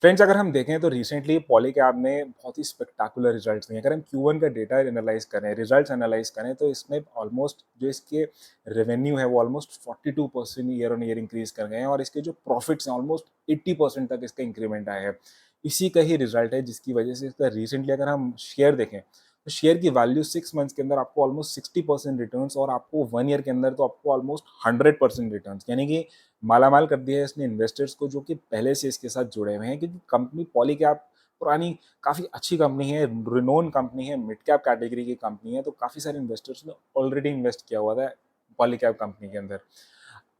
Friends, अगर हम देखें तो रिसेंटली पॉलीकैब ने बहुत ही स्पेक्टाकुलर रिजल्ट्स दिए। अगर हम Q1 का डेटा एनालाइज करें, रिजल्ट्स एनालाइज करें, तो इसमें ऑलमोस्ट जो इसके रेवेन्यू है वो almost 42% year on year increase कर गए हैं और इसके जो प्रॉफिट्स हैं ऑलमोस्ट 80% तक इसका इंक्रीमेंट आया है। इसी का ही रिजल्ट है जिसकी वजह से इसका रिसेंटली अगर हम शेयर देखें तो शेयर की वैल्यू 6 मंथ्स के अंदर आपको ऑलमोस्ट 60% रिटर्न्स और आपको 1 ईयर के अंदर तो आपको ऑलमोस्ट 100% रिटर्न्स, यानी कि मालामाल कर दिया है इसने इन्वेस्टर्स को जो कि पहले से इसके साथ जुड़े हुए हैं। क्योंकि कंपनी पॉलीकैब पुरानी काफ़ी अच्छी कंपनी है, रिनोन कंपनी है, मिड कैप कैटेगरी की कंपनी है, तो काफ़ी सारे इन्वेस्टर्स ने ऑलरेडी इन्वेस्ट किया हुआ था पॉलीकैब कंपनी के अंदर।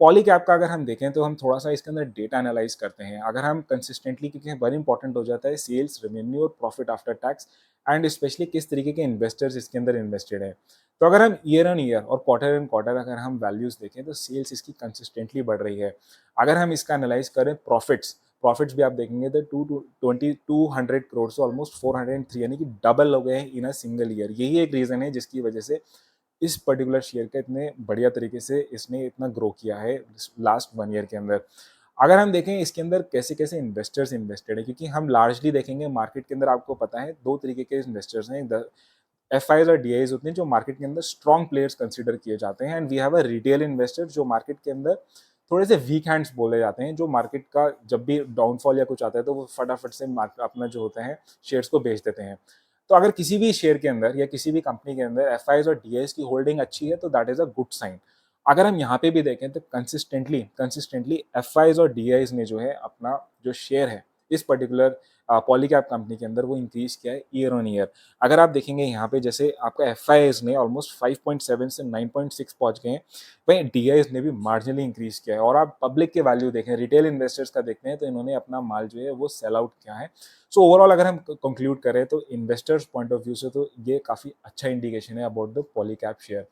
पॉलीकैब का अगर हम देखें तो हम थोड़ा-सा इसके अंदर डेटा एनालाइज़ करते हैं। अगर हम कंसिस्टेंटली, क्योंकि वेरी इंपॉर्टेंट हो जाता है सेल्स, रेवेन्यू और profit after tax and specially किस तरीके के इन्वेस्टर्स इसके अंदर इन्वेस्टेड हैं। तो अगर हम ईयर ऑन ईयर और क्वार्टर ऑन क्वार्टर अगर हम वैल्यूज़ देखें तो सेल्स इसकी कंसिस्टेंटली बढ़ रही है। अगर हम इसका एनालाइज़ करें प्रॉफिट्स, प्रॉफिट्स भी आप देखेंगे तो 200 करोड़ से ऑलमोस्ट 403, यानी कि डबल हो गए हैं इन अ सिंगल ईयर। यही एक रीज़न है जिसकी वजह से इस पर्टिकुलर शेयर का इतने बढ़िया तरीके से इसने इतना ग्रो किया है लास्ट 1 ईयर के अंदर। अगर हम देखें इसके अंदर कैसे-कैसे इन्वेस्टर्स इन्वेस्टेड है, क्योंकि हम लार्जली देखेंगे मार्केट के अंदर आपको पता है 2 तरीके के इन्वेस्टर्स हैं। द एफआईज़ और डीआईज़ होते हैं जो मार्केट के अंदर स्ट्रॉन्ग प्लेयर्स कंसीडर किए जाते हैं, and we have a retail investor जो मार्केट के अंदर थोड़े से वीक हैंड्स बोले जाते हैं, जो मार्केट का जब भी डाउनफॉल या कुछ आता है तो वो फटाफट से अपना जो होता है शेयर्स को बेच देते हैं। तो अगर किसी भी शेयर के अंदर या किसी भी कंपनी के अंदर एफआईज़ और डीआईज़ की होल्डिंग अच्छी है तो that is a good sign. अगर हम यहाँ पे भी देखें तो कंसिस्टेंटली कंसिस्टेंटली एफआईज़ और डीआईज़ ने जो है अपना जो शेयर है इस पर्टिकुलर पॉलीकैब कंपनी के अंदर वो इंक्रीज किया है ईयर ऑन ईयर। अगर आप देखेंगे यहाँ पे जैसे आपका एफआईआईज़ ने ऑलमोस्ट 5.7 से 9.6 पहुंच गए हैं, वहीं डीआईज़ ने भी मार्जिनली इंक्रीज किया है। और आप पब्लिक के वैल्यू देखें, रिटेल इन्वेस्टर्स का देखते हैं तो इन्होंने अपना माल जो है वो सेल आउट किया है। सो ओवरऑल अगर हम कंक्लूड करें तो इन्वेस्टर्स पॉइंट ऑफ व्यू से तो ये काफ़ी अच्छा इंडिकेशन है about the Polycab share.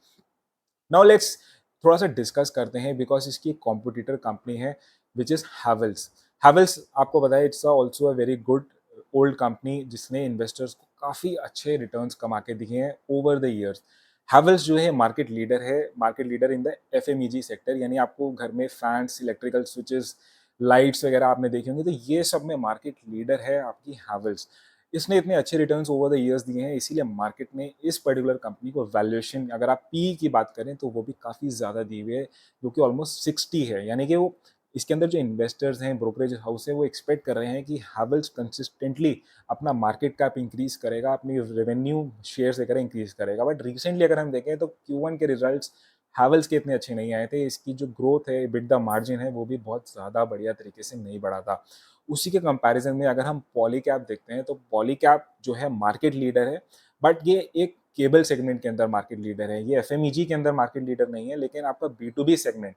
Now let's थोड़ा सा डिस्कस करते हैं, बिकॉज इसकी कॉम्पिटिटर कंपनी है विच इज हैवेल्स। हैवेल्स आपको पता है it's also a very good old company जिसने इन्वेस्टर्स को काफ़ी अच्छे रिटर्न्स कमा के दिए हैं ओवर द ईयर्स। हैवेल्स जो है मार्केट लीडर है, market leader in the FMEG sector, यानी आपको घर में फैंस, इलेक्ट्रिकल स्विचेस, लाइट्स वगैरह आपने देखे होंगे, तो ये सब में मार्केट लीडर है आपकी हैवेल्स। इसने इतने अच्छे रिटर्न्स ओवर द ईयर्स दिए हैं, इसीलिए मार्केट में इस पर्टिकुलर कंपनी को वैल्यूएशन, अगर आप पी की बात करें तो वो भी काफ़ी ज़्यादा दी हुई है, जो कि ऑलमोस्ट 60 है। यानी कि वो इसके अंदर जो इन्वेस्टर्स हैं, ब्रोकरेज हाउस है, वो एक्सपेक्ट कर रहे हैं कि हैवेल्स कंसिस्टेंटली अपना मार्केट कैप इंक्रीज करेगा, अपनी रेवेन्यू शेयर वगैरह इंक्रीज करेगा। बट रिसेंटली अगर हम देखें तो Q1 के रिजल्ट्स हैवेल्स के इतने अच्छे नहीं आए थे। इसकी जो ग्रोथ है, एबिटदा मार्जिन है, वो भी बहुत ज़्यादा बढ़िया तरीके से नहीं बढ़ा था। उसी के कंपैरिजन में अगर हम पॉलीकैब देखते हैं तो पॉलीकैब जो है मार्केट लीडर है, बट ये एक केबल सेगमेंट के अंदर मार्केट लीडर है। ये एफएमईजी के अंदर मार्केट लीडर नहीं है, लेकिन आपका बी टू बी सेगमेंट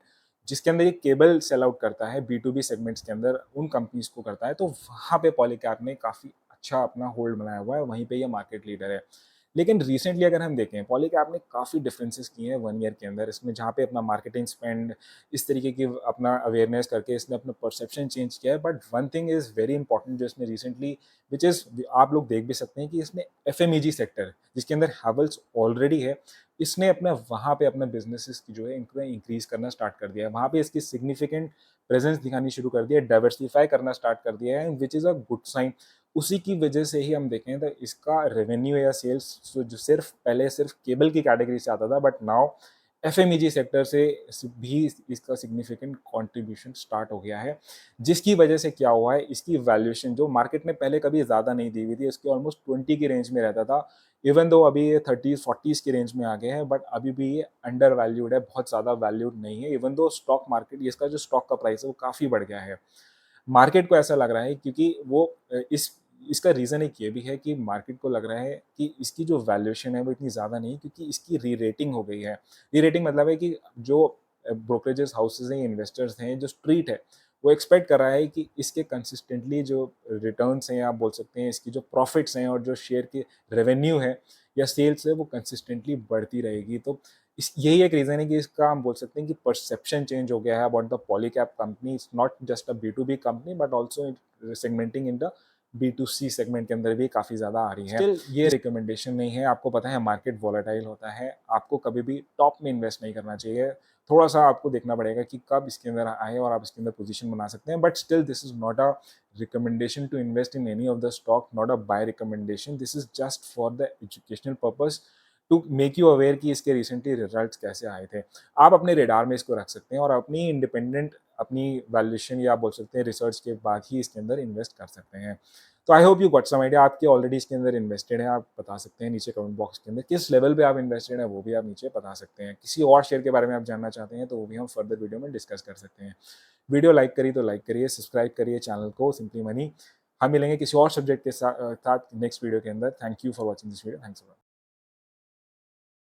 जिसके अंदर ये केबल सेल आउट करता है, बी टू बी सेगमेंट्स के अंदर उन कंपनीज को करता है, तो वहाँ पे पॉलीकैब ने काफ़ी अच्छा अपना होल्ड बनाया हुआ है, वहीं पे ये मार्केट लीडर है। लेकिन रिसेंटली अगर हम देखें पॉलीकैब ने काफ़ी डिफरेंसेस किए हैं 1 ईयर के अंदर, इसमें जहाँ पे अपना मार्केटिंग स्पेंड इस तरीके की अपना अवेयरनेस करके इसने अपना परसेप्शन चेंज किया है। But one thing is very important जो इसने रिसेंटली, विच इज़ आप लोग देख भी सकते हैं कि इसने एफएमईजी सेक्टर जिसके अंदर हैवेल्स ऑलरेडी है, इसने अपना वहाँ पे अपना बिजनेसेस की जो है इनको इंक्रीज करना स्टार्ट कर दिया है, वहाँ पे इसकी सिग्निफिकेंट प्रेजेंस दिखानी शुरू कर दिया है, डाइवर्सिफाई करना स्टार्ट कर दिया है, which is a good sign. उसी की वजह से ही हम देखें तो इसका रेवेन्यू या सेल्स जो सिर्फ पहले सिर्फ केबल की कैटेगरी से आता था, बट नाउ एफएमईजी सेक्टर से भी इसका सिग्निफिकेंट कंट्रीब्यूशन स्टार्ट हो गया है। जिसकी वजह से क्या हुआ है, इसकी वैल्यूएशन जो मार्केट में पहले कभी ज़्यादा नहीं दी हुई थी, इसकी ऑलमोस्ट 20 की रेंज में रहता था, इवन दो अभी ये 30-40 की रेंज में आ गए हैं, बट अभी भी ये अंडर वैल्यूड है, बहुत ज़्यादा वैल्यूड नहीं है। इवन दो स्टॉक मार्केट, इसका जो स्टॉक का प्राइस है वो काफ़ी बढ़ गया है। मार्केट को ऐसा लग रहा है क्योंकि वो इस इसका रीज़न एक ये भी है कि मार्केट को लग रहा है कि इसकी जो वैल्यूएशन है वो इतनी ज़्यादा नहीं, क्योंकि इसकी री-रेटिंग हो गई है। री-रेटिंग मतलब है कि जो ब्रोकरेजेस हाउसेज़ हैं, इन्वेस्टर्स हैं, जो स्ट्रीट है, वो एक्सपेक्ट कर रहा है कि इसके कंसिस्टेंटली जो रिटर्न्स हैं, आप बोल सकते हैं इसकी जो प्रॉफिट्स हैं और जो शेयर की रेवेन्यू है या सेल्स है, वो कंसिस्टेंटली बढ़ती रहेगी। तो इस यही एक रीज़न है कि इसका हम बोल सकते हैं कि परसेप्शन चेंज हो गया है about the Polycab company. It's not just a B to B company, but also segmenting in the B to C segment के अंदर भी काफ़ी ज़्यादा आ रही है। स्टिल ये रिकमेंडेशन नहीं है, आपको पता है मार्केट वॉलेटाइल होता है, आपको कभी भी टॉप में इन्वेस्ट नहीं करना चाहिए। थोड़ा-सा आपको देखना पड़ेगा कि कब इसके अंदर आएँ और आप इसके अंदर पोज़ीशन बना सकते हैं। But still this is not a recommendation to invest in any of the stock, not a buy recommendation. This is just for the educational purpose to make you aware कि इसके रिसेंटली रिजल्ट्स कैसे आए थे। आप अपने radar में इसको रख सकते हैं और अपनी इंडिपेंडेंट अपनी वैल्यूएशन या आप बोल सकते हैं रिसर्च के बाद ही इसके अंदर इन्वेस्ट कर सकते हैं। तो I hope you got some idea. आपके ऑलरेडी इसके अंदर इन्वेस्टेड हैं, आप बता सकते हैं नीचे कमेंट बॉक्स के अंदर किस लेवल पे आप इन्वेस्टेड हैं, वो भी आप नीचे बता सकते हैं। किसी और शेयर के बारे में आप जानना चाहते हैं तो वो भी हम फर्दर वीडियो में डिस्कस कर सकते हैं। वीडियो लाइक करी तो लाइक करिए, सब्सक्राइब करिए चैनल को सिंपली मनी। हम मिलेंगे किसी और सब्जेक्ट के साथ नेक्स्ट वीडियो के अंदर। Thank you for watching this video. Thanks a lot.